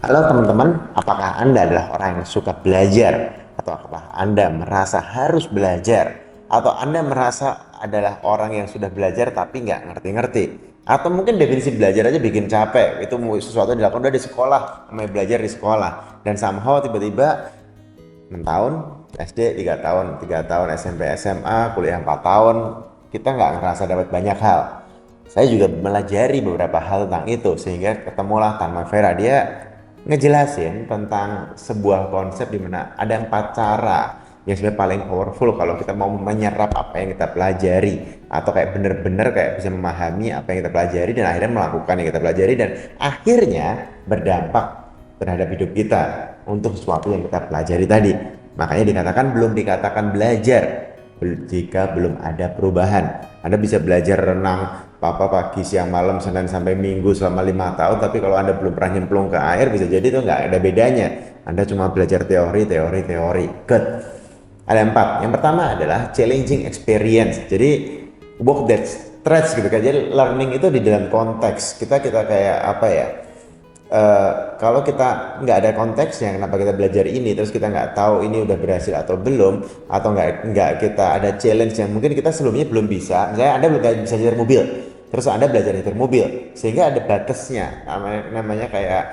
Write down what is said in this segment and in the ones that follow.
Halo teman-teman, apakah Anda adalah orang yang suka belajar? Atau apakah Anda merasa harus belajar? Atau Anda merasa adalah orang yang sudah belajar tapi nggak ngerti-ngerti? Atau mungkin definisi belajar aja bikin capek, itu sesuatu yang dilakukan udah di sekolah, namanya belajar di sekolah. Dan somehow tiba-tiba 6 tahun, SD 3 tahun, 3 tahun SMP SMA, kuliah 4 tahun, kita nggak ngerasa dapat banyak hal. Saya juga melajari beberapa hal tentang itu, sehingga ketemulah Tanma Vera. Dia ngejelasin tentang sebuah konsep di mana ada 4 cara yang sebenarnya paling powerful kalau kita mau menyerap apa yang kita pelajari, atau kayak bener-bener kayak bisa memahami apa yang kita pelajari dan akhirnya melakukan yang kita pelajari dan akhirnya berdampak terhadap hidup kita untuk sesuatu yang kita pelajari tadi. Makanya dikatakan belum dikatakan belajar jika belum ada perubahan. Anda bisa belajar renang pagi, siang, malam, Senin sampai Minggu selama 5 tahun, tapi kalau Anda belum pernah nyemplung ke air, bisa jadi itu nggak ada bedanya. Anda cuma belajar teori. Good. Ada 4. Yang pertama adalah challenging experience. Jadi work that stretch gitu kan. Jadi learning itu di dalam konteks. Kita kayak apa ya? Kalau kita nggak ada konteksnya, kenapa kita belajar ini, terus kita nggak tahu ini udah berhasil atau belum, atau nggak kita ada challenge yang mungkin kita sebelumnya belum bisa. Misalnya Anda belum bisa nyetir mobil, terus Anda belajar nyetir mobil, sehingga ada batasnya, namanya kayak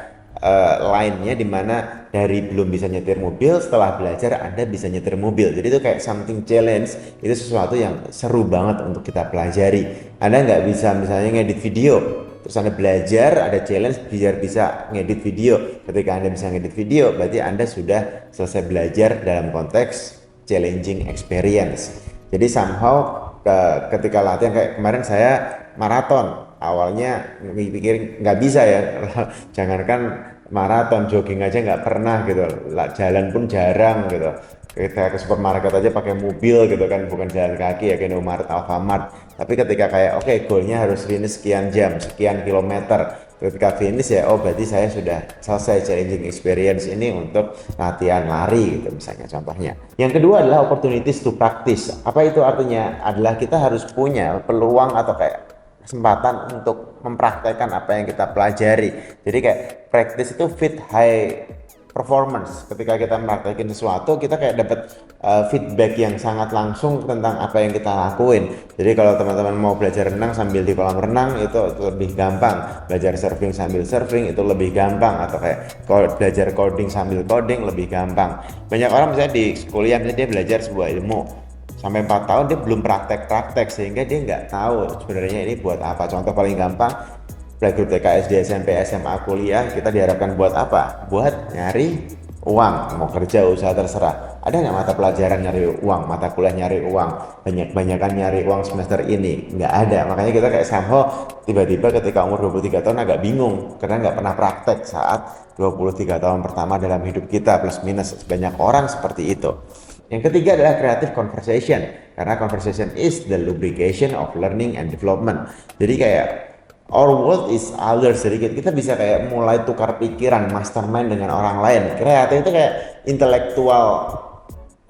line-nya, dimana dari belum bisa nyetir mobil, setelah belajar Anda bisa nyetir mobil. Jadi itu kayak something challenge, itu sesuatu yang seru banget untuk kita pelajari. Anda nggak bisa misalnya ngedit video, terus Anda belajar, ada challenge biar bisa ngedit video. Ketika Anda bisa ngedit video, berarti Anda sudah selesai belajar dalam konteks challenging experience. Jadi somehow ketika latihan kayak kemarin saya maraton, awalnya pikir nggak bisa ya, jangankan maraton, jogging aja nggak pernah gitu, jalan pun jarang gitu. Kita ke supermarket aja pakai mobil gitu kan, bukan jalan kaki ya kayak Indomaret, Alfamart. Tapi ketika kayak oke, goalnya harus finish sekian jam, sekian kilometer, ketika finish ya, oh berarti saya sudah selesai challenging experience ini untuk latihan lari gitu misalnya contohnya. Yang kedua adalah opportunities to practice. Apa itu artinya? Adalah kita harus punya peluang atau kayak kesempatan untuk mempraktekkan apa yang kita pelajari. Jadi kayak practice itu fit high performance. Ketika kita mempraktekin sesuatu, kita kayak dapat feedback yang sangat langsung tentang apa yang kita lakuin. Jadi kalau teman-teman mau belajar renang sambil di kolam renang, itu lebih gampang. Belajar surfing sambil surfing itu lebih gampang, atau kayak belajar coding sambil coding lebih gampang. Banyak orang misalnya di kuliah dia belajar sebuah ilmu sampai 4 tahun dia belum praktek sehingga dia nggak tahu sebenarnya ini buat apa. Contoh paling gampang, playgroup TK, SD, SMP, SMA, kuliah, kita diharapkan buat apa? Buat nyari uang, mau kerja, usaha, terserah. Ada nggak mata pelajaran nyari uang, mata kuliah nyari uang, banyak-banyakan nyari uang semester ini? Nggak ada. Makanya kita kayak somehow tiba-tiba ketika umur 23 tahun agak bingung karena nggak pernah praktek saat 23 tahun pertama dalam hidup kita, plus minus. Banyak orang seperti itu. Yang ketiga adalah creative conversation, karena conversation is the lubrication of learning and development. Jadi kayak our world is others, jadi kita bisa kayak mulai tukar pikiran, mastermind dengan orang lain. Kreatif itu kayak intellectual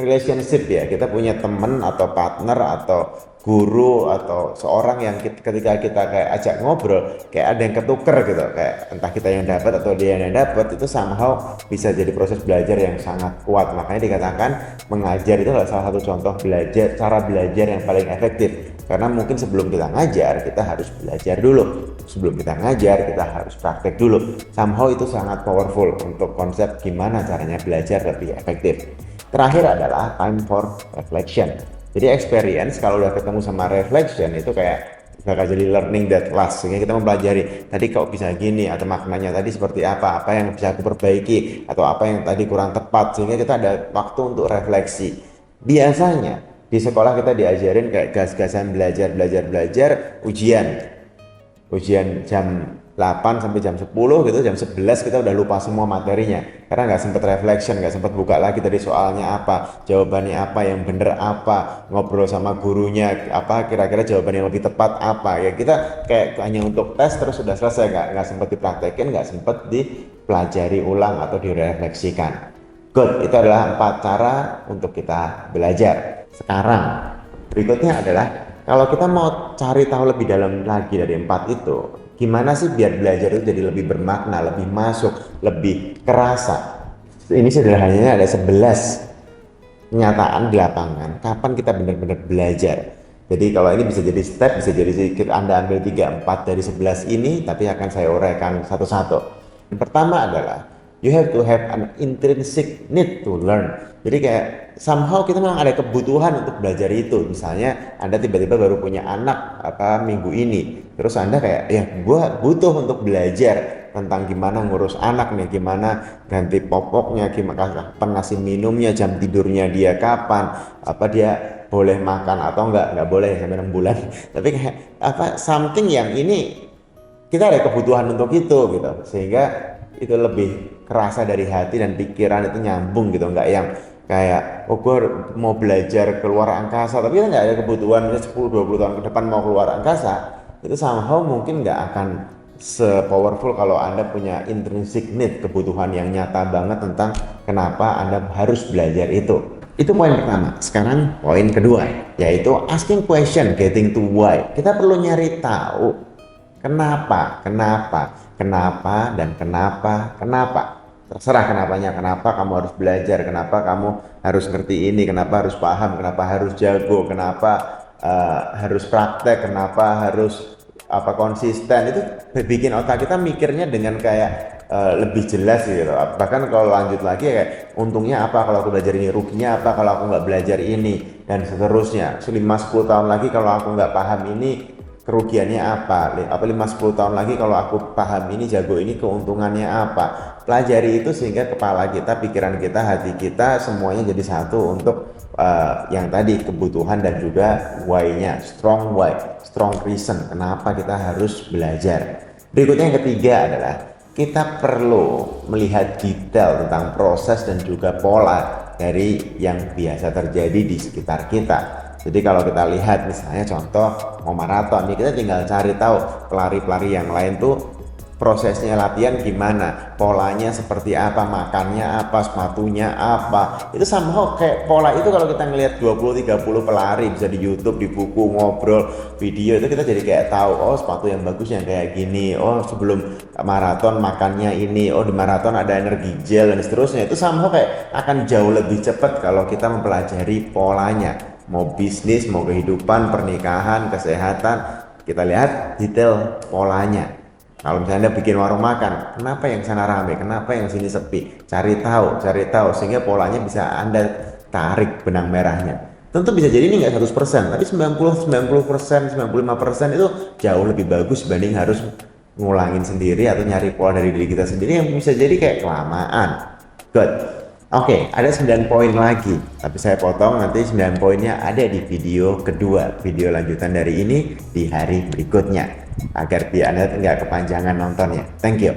relationship ya, kita punya teman atau partner atau guru atau seorang yang ketika kita kayak ajak ngobrol kayak ada yang ketuker gitu, kayak entah kita yang dapat atau dia yang dapat, itu somehow bisa jadi proses belajar yang sangat kuat. Makanya dikatakan mengajar itu adalah salah satu contoh belajar, cara belajar yang paling efektif, karena mungkin sebelum kita ngajar kita harus belajar dulu, sebelum kita ngajar kita harus praktek dulu. Somehow itu sangat powerful untuk konsep gimana caranya belajar lebih efektif. Terakhir adalah time for reflection. Jadi experience kalau udah ketemu sama reflection itu kayak bakal jadi learning that last, sehingga kita mempelajari tadi kok bisa gini, atau maknanya tadi seperti apa yang bisa aku perbaiki, atau apa yang tadi kurang tepat, sehingga kita ada waktu untuk refleksi. Biasanya di sekolah kita diajarin kayak gas-gasan belajar, ujian jam 8 sampai jam 10 gitu, jam 11 kita udah lupa semua materinya karena nggak sempet reflection, nggak sempet buka lagi tadi soalnya apa, jawabannya apa, yang bener apa, ngobrol sama gurunya apa, kira-kira jawaban yang lebih tepat apa. Ya kita kayak hanya untuk tes terus sudah selesai, nggak sempet dipraktekin, nggak sempet dipelajari ulang atau direfleksikan. Good, itu adalah 4 cara untuk kita belajar. Sekarang berikutnya adalah kalau kita mau cari tahu lebih dalam lagi dari 4 itu, Gimana sih biar belajar itu jadi lebih bermakna, lebih masuk, lebih kerasa? Ini sederhananya ada 11 kenyataan di lapangan kapan kita benar-benar belajar. Jadi kalau ini bisa jadi step, bisa jadi sedikit Anda ambil 3-4 dari 11 ini, tapi akan saya uraikan satu-satu. Yang pertama adalah you have to have an intrinsic need to learn. Jadi kayak somehow kita memang ada kebutuhan untuk belajar itu. Misalnya Anda tiba-tiba baru punya anak minggu ini, terus Anda kayak ya gua butuh untuk belajar tentang gimana ngurus anak nih, gimana ganti popoknya, gimana kapan ngasih minumnya, jam tidurnya dia kapan, apa dia boleh makan atau nggak boleh sampai 6 bulan. Tapi kayak something yang ini kita ada kebutuhan untuk itu gitu, sehingga itu lebih kerasa dari hati dan pikiran, itu nyambung gitu, nggak yang kayak gue mau belajar keluar angkasa tapi kita nggak ada kebutuhan 10-20 tahun ke depan mau keluar angkasa. Itu somehow mungkin nggak akan se-powerful kalau Anda punya intrinsic need, kebutuhan yang nyata banget tentang kenapa Anda harus belajar itu. Itu poin pertama. Sekarang poin kedua, yaitu asking question, getting to why. Kita perlu nyari tahu kenapa, dan kenapa. Terserah kenapanya, kenapa kamu harus belajar, kenapa kamu harus ngerti ini, kenapa harus paham, kenapa harus jago, kenapa harus praktek, kenapa harus konsisten. Itu bikin otak kita mikirnya dengan kayak lebih jelas gitu. Bahkan kalau lanjut lagi kayak untungnya apa kalau aku belajar ini, ruginya apa kalau aku nggak belajar ini, dan seterusnya. 5-10 tahun lagi kalau aku nggak paham ini, kerugiannya apa 5-10 tahun lagi kalau aku paham ini, jago ini, keuntungannya apa. Pelajari itu sehingga kepala kita, pikiran kita, hati kita semuanya jadi satu untuk yang tadi kebutuhan dan juga why-nya, strong why, strong reason kenapa kita harus belajar. Berikutnya yang ketiga adalah kita perlu melihat detail tentang proses dan juga pola dari yang biasa terjadi di sekitar kita. Jadi kalau kita lihat misalnya contoh mau maraton nih, kita tinggal cari tahu pelari-pelari yang lain tuh prosesnya latihan gimana, polanya seperti apa, makannya apa, sepatunya apa. Itu somehow kayak pola itu kalau kita ngelihat 20-30 pelari bisa di YouTube, di buku, ngobrol, video, itu kita jadi kayak tahu, oh sepatu yang bagus yang kayak gini, oh sebelum maraton makannya ini, oh di maraton ada energi gel dan seterusnya. Itu somehow kayak akan jauh lebih cepat kalau kita mempelajari polanya. Mau bisnis, mau kehidupan, pernikahan, kesehatan, kita lihat detail polanya. Kalau misalnya Anda bikin warung makan, kenapa yang sana rame, kenapa yang sini sepi, cari tahu sehingga polanya bisa Anda tarik benang merahnya. Tentu bisa jadi ini nggak 100%, tapi 90%, 95% itu jauh lebih bagus dibanding harus ngulangin sendiri atau nyari pola dari diri kita sendiri yang bisa jadi kayak kelamaan. Good. Oke, ada 9 poin lagi, tapi saya potong, nanti 9 poinnya ada di video kedua, video lanjutan dari ini di hari berikutnya, agar biar Anda nggak kepanjangan nontonnya. Thank you.